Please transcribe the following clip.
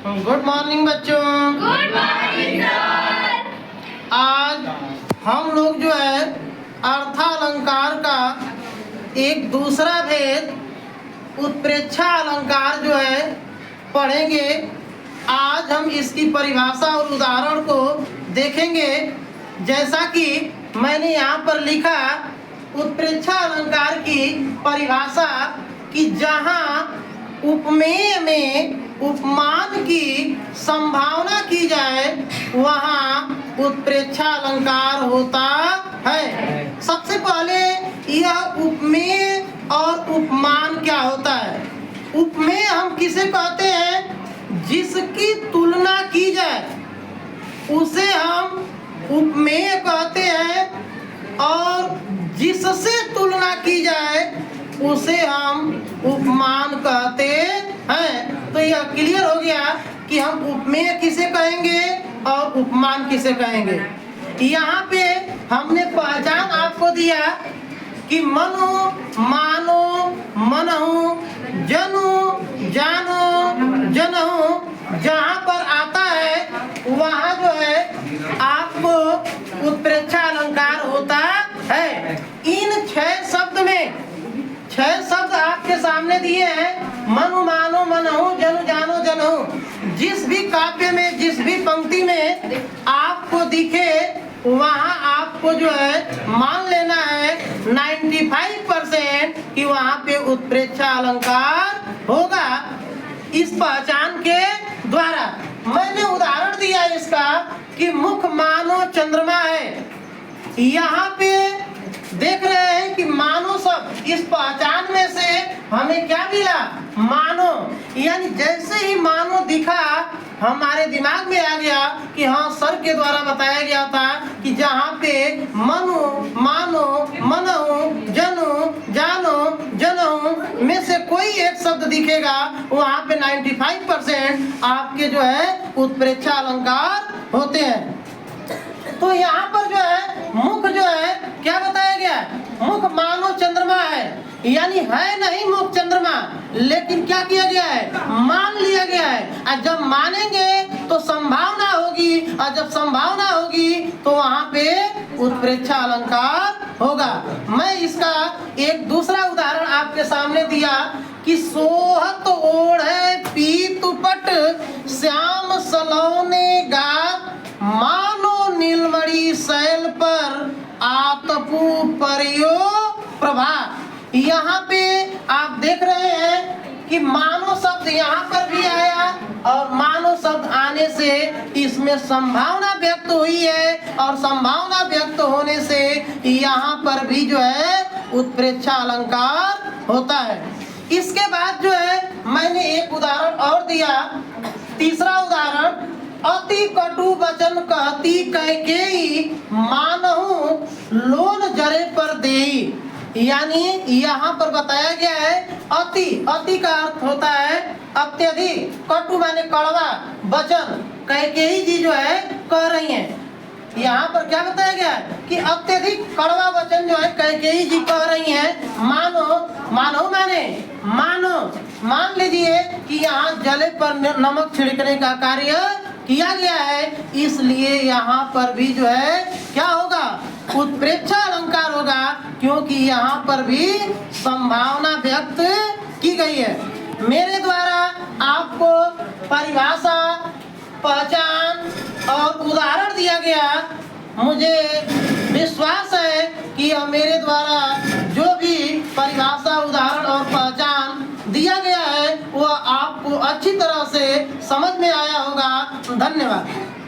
Good morning बच्चों। Good morning sir. आज हम लोग जो है अर्थालंकार का एक दूसरा भेद उत्प्रेक्षा अलंकार जो है पढ़ेंगे। आज हम इसकी परिभाषा और उदाहरण को देखेंगे। जैसा कि मैंने यहाँ पर लिखा उत्प्रेक्षा अलंकार की परिभाषा कि जहाँ उपमेय में उपमान की संभावना की जाए वहाँ उत्प्रेक्षा अलंकार होता है। सबसे पहले यह उपमेय और उपमान क्या होता है। उपमेय हम किसे कहते हैं? जिसकी तुलना की जाए उसे हम उपमेय कहते हैं, और जिससे तुलना की जाए उसे हम उपमान कहते हैं। तो यह क्लियर हो गया कि हम उपमेय किसे कहेंगे और उपमान किसे कहेंगे। यहाँ पे हमने पहचान आपको दिया कि मनु, मानो, मनहु, जनु, जानो, जनहु जहाँ पर आता है वहाँ जो है आपको उत्प्रेक्षा अलंकार होता है। इन 6 शब्द में 6 शब्द आपके सामने दिए हैं। मनु, मानो, मनहु, जनु, जानो, जनहु। जिस भी काव्य में जिस भी पंक्ति में आपको दिखे वहाँ आपको जो है मान लेना है 95% कि वहाँ पे उत्प्रेक्षा अलंकार होगा। इस पहचान के द्वारा मैंने उदाहरण दिया इसका कि मुख मानो चंद्रमा है। यहाँ पे देख रहे हैं कि मानो शब्द, इस पहचान में से हमें क्या मिला? मानो। यानी जैसे ही मानो दिखा हमारे दिमाग में आ गया कि हाँ, सर के द्वारा बताया गया था कि जहाँ पे मनु, मानो, मनहु, जनु, जानो, जनहु में से कोई एक शब्द दिखेगा वहाँ पे 95% आपके जो है उत्प्रेक्षा अलंकार होते हैं। तो यहाँ पर जो है मुख जो है क्या बताया गया? मुख मानो चंद्रमा है। यानी है नहीं मुख चंद्रमा, लेकिन क्या किया गया है? मान लिया गया है। और जब मानेंगे तो संभावना होगी, और जब संभावना होगी तो वहाँ पे उत्प्रेक्षा अलंकार होगा। मैं इसका एक दूसरा उदाहरण आपके सामने दिया कि सोहत ओढ़े पीतुपट श्याम सलोने गात मानो नीलमणि शैल पर आतपु परियो प्रभा। यहाँ पे आप देख रहे हैं कि मानो शब्द यहाँ पर भी आया, और मानो शब्द आने से इसमें संभावना व्यक्त हुई है, और संभावना व्यक्त होने से यहाँ पर भी जो है उत्प्रेक्षा अलंकार होता है। इसके बाद जो है मैंने एक उदाहरण और दिया। तीसरा उदाहरण, अति कटु वचन कहती कैकेयी मानहु लोन जरे पर देई। यानी यहाँ पर बताया गया है अति, अति का अर्थ होता है अत्यधिक, कटु माने कड़वा वचन कैकेयी जी जो है कह रही हैं। यहाँ पर क्या बताया गया है कि अत्यधिक कड़वा वचन जो है कैकेयी जी कह रही हैं। मानो, मानो माने मानो, मान लीजिए कि यहाँ जले पर नमक छिड़कने का कार्य किया गया है, इसलिए यहाँ पर भी जो है क्या होगा? उत्प्रेक्षा अलंकार होगा, क्योंकि यहाँ पर भी संभावना व्यक्त की गई है। मेरे द्वारा आपको परिभाषा, पहचान और उदाहरण दिया गया। मुझे विश्वास है कि मेरे द्वारा जो भी परिभाषा, उदाहरण और पहचान दिया गया है वह आपको अच्छी तरह से समझ में आया होगा। धन्यवाद।